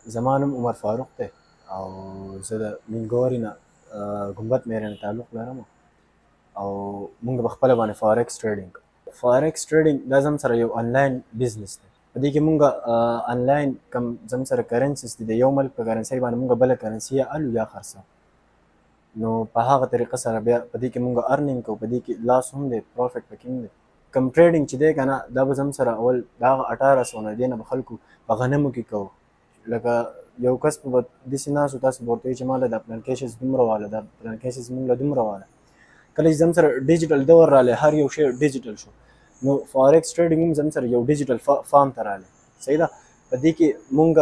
زما نوم عمر فاروق دی او زه د مینګورې نه ګمبد میرې نه تعلق لرم او موږ په خپله باندې فارکس ټریډینګ کوو. فارکس ټریډینګ دا زم سره یو آنلاین بزنس دی. په دې کې موږ آنلاین کم زم سره کرنسیز دي، د یو ملک په کرنسۍ باندې موږ بله کرنسي یا الو یا خرڅوو. نو په هغه طریقه سره بیا په دې کې موږ ارنینګ کوو، په دې کې لاس هم دی، پروفیټ پکې هم دی. کم ټریډینګ چې دی که نه دا به زم سره اول د هغه 1800 نه دې نه به خلکو په غنمو کې کوو. لکه یو کس به داسې ناست و، تاسو به ورته وایي چې ما له دا پلانکۍ شیز دومره واله، دا پلانکۍ شیز موږ له دومره واله. کله چې زم سره ډیجیټل دور رالی، هر یو شی ډیجیټل شو، نو فارکس ټریډینګ هم زم سره یو ډیجیټل فارم ته رالی. صحیح ده. په دې کې موږ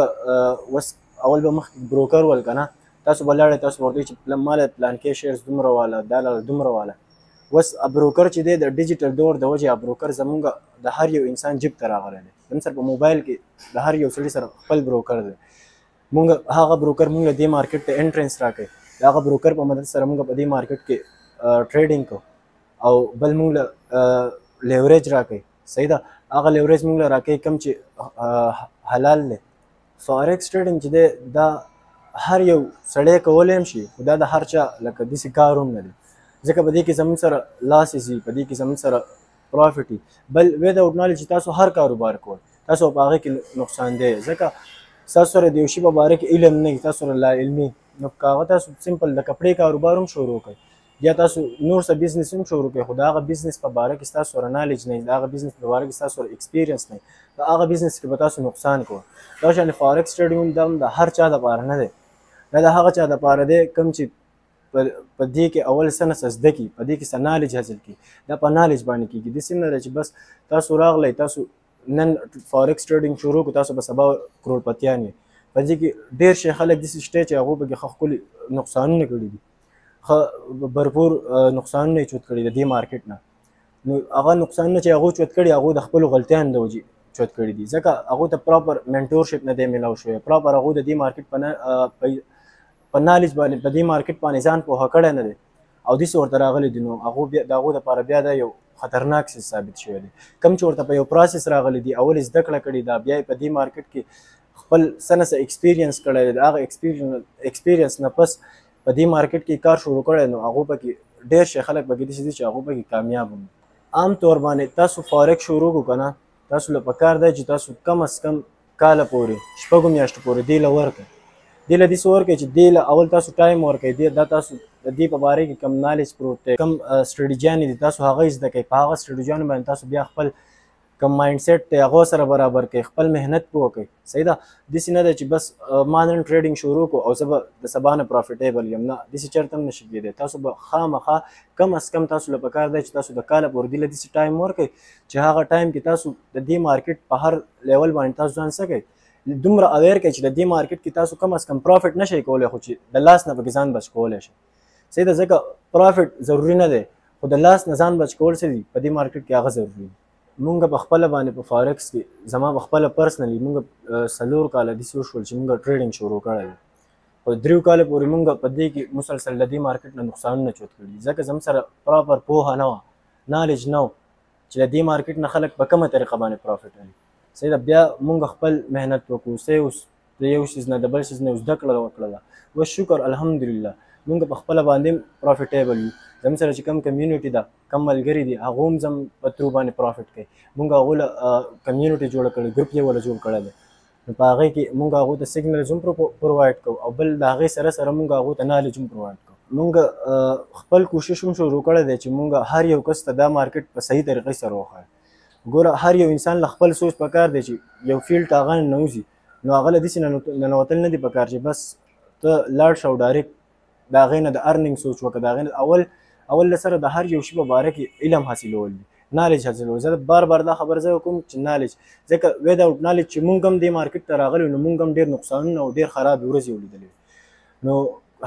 اوس اول به مخکې بروکر ول که نه، تاسو به لاړئ، تاسو به ورته وایي چې ما له پلانکۍ شیرز دومره واله، دا له دومره واله. اوس بروکر چې دی د ډیجیټل دور د وجې بروکر زمونږ د هر یو انسان جیب ته راغلی دی. زموږ سره په موبایل کې د هر یو سړي سره خپل بروکر دی. مونږ هغه بروکر مونږ له دې مارکیټ ته انټرنس راکوي، د هغه بروکر په مدد سره مونږ په دې مارکیټ کې ټریډینګ کوو او بل مونږ له لیوریج راکوي. صحیح ده. هغه لیوریج مونږ له راکوي کوم چې حلال دی. فارکس ټریډینګ چې دی دا هر یو سړی کولی هم شي، خو دا د هر چا لکه داسې کار هم نه دی، ځکه په دې کې زموږ سره لاسز وي، په دې کې زموږ سره پروفیټ وي. بل وداوټ نالج چې تاسو هر کاروبار کول، تاسو په هغې کې نقصان دی، ځکه ستاسو سره د یو شي په باره کې علم نه وي، تاسو سره لا علمي، نو که هغه تاسو سمپل د کپړې کاروبار هم شروع کړئ یا تاسو نور څه بزنس هم شروع کړئ، خو د هغه بزنس په باره کې ستاسو سره نالج نه وي، د هغه بزنس په باره کې ستاسو سره ایکسپیرینس نه وي، په هغه بزنس کې به تاسو نقصان کوئ. دا شان فارکس ټریډینګ دا هم د هر چا دپاره نه دی، دا د هغه چا دپاره دی کوم چې په دې کې اول څه نه څه زده کړي، په دې کې څه نالج حاصل کړي. دا په نالج باندې کېږي. داسې نه ده چې بس تاسو راغلی، تاسو نن فارکس ټریډینګ شروع کړو، تاسو به سبا کروړپتیان یې. په دې کې ډېر شي خلک داسې شته چې هغو پکې ښه ښکلي نقصانونه کړي دي، ښه بھرپور نقصانونه یې چوت کړي د دې مارکیټ نه. نو هغه نقصانونه چې هغو چوت کړي، هغو د خپلو غلطیانو د وجې چوت کړي دي، ځکه هغو ته پراپر منټورشپ نه دی میلاو شوی، پراپر هغو د دې مارکیټ په نالج باندې په دې مارکیټ باندې ځان پوهه کړی نه دی او داسې ورته راغلی دي. نو هغو بیا د هغو دپاره بیا دا یو خطرناک څیز ثابت شوی دی. کوم چې ورته په یو پروسس راغلی دي، اول یې زده کړه کړې ده، بیا یې په دې مارکیټ کې خپل څه نه څه ایکسپیرینس کړی دی، د هغه ایکسپیرینس نه پس په دې مارکیټ کې کار شروع کړی، نو هغو پکې ډېر شي خلک پکې داسې دي چې هغو پکې کامیاب هم. عام طور باندې تاسو فارکس شروع کړو که نه، تاسو له پکار دی چې تاسو کم از کم کاله پورې 6 میاشتو پورې دې له ورکړئ. دې له داسې ورکړئ چې دې له اول تاسو ټایم ورکړئ، دا تاسو د دې په باره کې کم نالج پروت دی، کم سټریټیجیانې دي، تاسو هغه یې زده کړئ. په هغه سټریټیجیانو باندې تاسو بیا خپل کم مایند سیټ دی هغو سره برابر کړئ، خپل محنت پې وکړئ. صحیح ده. داسې نه ده چې بس ما نن ټریډینګ شروع کړو او زه به د سبا نه پروفیټیبل یم، نه، داسې چېرته هم نشي کېدی. تاسو به خامخا کم از کم تاسو له پکار دی چې تاسو د کاله پورې دې له داسې ټایم ورکړئ چې هغه ټایم کې تاسو د دې مارکیټ په هر لیول باندې تاسو ځان څه کوئ، دومره اویر کړئ چې د دې مارکیټ کې تاسو کم از کم پروفیټ نشئ کولی، خو چې د لاس نه پکې ځان بچ کولی شئ. صحیح ده. ځکه پروفیټ ضروري نه دی، خو د لاس نه ځان بچ کول څه دي په دې مارکیټ کې هغه ضروري دي. مونږ په خپله باندې په فارکس کې، زما په خپله پرسنلي مونږ 4 کاله داسې وشول چې مونږ ټریډینګ شروع کړی دی، خو 3 کاله پورې مونږ په دې کې مسلسل د دې مارکیټ نه نقصانونه چوت کړي دي، ځکه زموږ سره پراپر پوهه نه وه، نالج نه و چې د دې مارکیټ نه خلک په کومه طریقه باندې پروفیټ لري. صحیح ده. بیا مونږ خپل محنت وکړو، څه اوس د یو شیز نه د بل شیز نه زده کړه وکړله، اوس شکر الحمدلله مونږ په خپله باندې پروفیټیبل یو. زموږ سره چې کوم کمیونټي ده، کوم ملګري دي، هغو هم زم په ترو باندې پروفیټ کوي. مونږ هغو له کمیونټي جوړه کړې، ګروپ یې وله جوړ کړی دی، نو په هغې کې مونږ هغو ته سیګنلز هم پرووایډ کوو او بل د هغې سره سره مونږ هغو ته نالج هم پرووایډ کوو. مونږ خپل کوشش هم شروع کړی دی چې مونږ هر یو کس ته دا مارکیټ په صحیح طریقې سره وښایو. ګوره هر یو انسان له خپل سوچ پکار دی چې یو فیلډ ته هغه ننوځي، نو هغه له داسې ننوتل نه دي پکار چې بس ته لاړ شه او ډایرکټ د هغې نه د ارنینګ سوچ وکړه. د هغې نه اول سره د هر یو شي په باره کې علم حاصلول دي، نالج حاصلول. زه بار دا خبره زه کوم چې نالج، ځکه وداوټ نالج چې مونږ هم دې مارکیټ ته راغلي، نو مونږ هم ډېر نقصانونه او ډېر خرابې ورځې ولیدلې. نو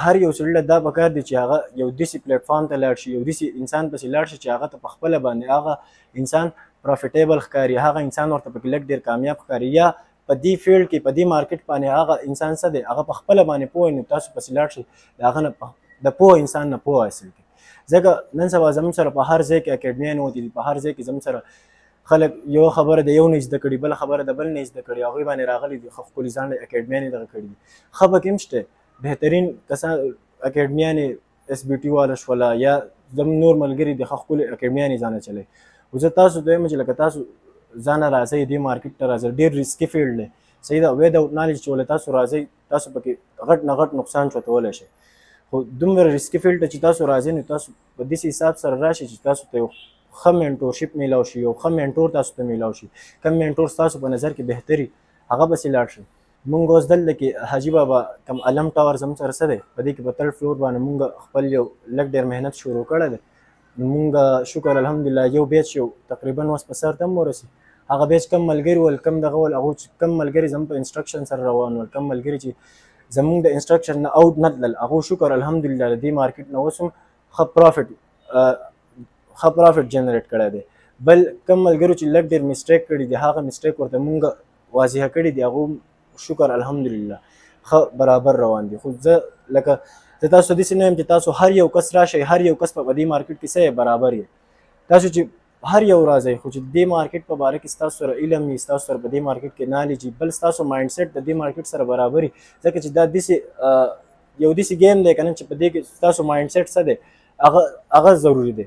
هر یو سړي له دا پکار دی چې هغه یو داسې پلیټفارم ته لاړ شي، یو داسې انسان پسې لاړ شي چې هغه ته په خپله باندې هغه انسان پروفیټیبل ښکاري، هغه انسان ورته پکې لږ ډېر کامیاب ښکاري، یا په دې فیلډ کې په دې مارکیټ باندې هغه انسان څه دی، هغه په خپله باندې پوه وي، نو تاسو پسې لاړ شئ د هغه نه د پوه انسان نه پوه حاصل کړئ. ځکه نن سبا زموږ سره په هر ځای کې اکیډمیان وتې دي، په هر ځای کې زموږ سره خلک یو خبره د یو نه زده کړي، بله خبره د بل نه زده کړي، هغوی باندې راغلي دي، ښه ښکلي ځان له اکیډمیانې دغه کړي دي. ښه پکې هم شته بهترین کسان اکیډمیانې اس بي ټي والا شوله یا زموږ نور ملګري دي ښه ښکلې اکیډمیانې ځانه چلوي. خو زه تاسو ته وایم چې لکه تاسو ځانه راځئ دې مارکیټ ته راځئ، ډېر ریسکي فیلډ دی، صحیح ده. وداوټ نالج چې ولې تاسو راځئ تاسو پکې غټ نه غټ نقصان چوتولی شئ. خو دومره ریسکي فیلډ ته چې تاسو راځئ نو تاسو په داسې حساب سره راشئ چې تاسو ته یو ښه مینټورشپ میلاو شي، یو ښه مینټور تاسو ته میلاو شي. کوم مینټور ستاسو په نظر کې بهتري هغه پسې لاړ شئ. مونږ اوس دلته کې حاجي بابا کوم علم ټاور زموږ سره څه دی، په دې کې په 3rd فلور باندې مونږ خپل یو لږ ډېر محنت شروع کړی دی. مونږ شکر الحمدلله یو بیچ یو تقریبا اوس په سر ته هم ورسي. هغه بیچ کم ملګري ول، کم دغه ول، هغه چې کم ملګري زموږ په انسټرکشن سره روان ول، کم ملګري چې زموږ د انسټرکشن نه اوټ نه تلل، هغو شکر الحمدلله د دې مارکیټ نه اوس هم ښه پرافټ جنریټ کړی دی. بل کم ملګرو چې لږ ډېر مسټیک کړي دي هغه مسټیک ورته مونږ واضحه کړي دي، هغو شکر الحمدلله ښه برابر روان دي. خو زه لکه زه تاسو ته داسې نه یم چې تاسو هر یو کس راشئ، هر یو کس په دې مارکیټ کې څه برابر یې. تاسو چې هر یو راځئ خو چې دې مارکیټ په باره کې ستاسو سره علم وي، ستاسو سره په دې مارکیټ کې نالج وي، بل ستاسو مایند سیټ د دې مارکیټ سره برابر وي. ځکه چې دا داسې یو داسې ګیم دی که نه چې په دې کې ستاسو مایند سیټ څه دی هغه ضروري دی.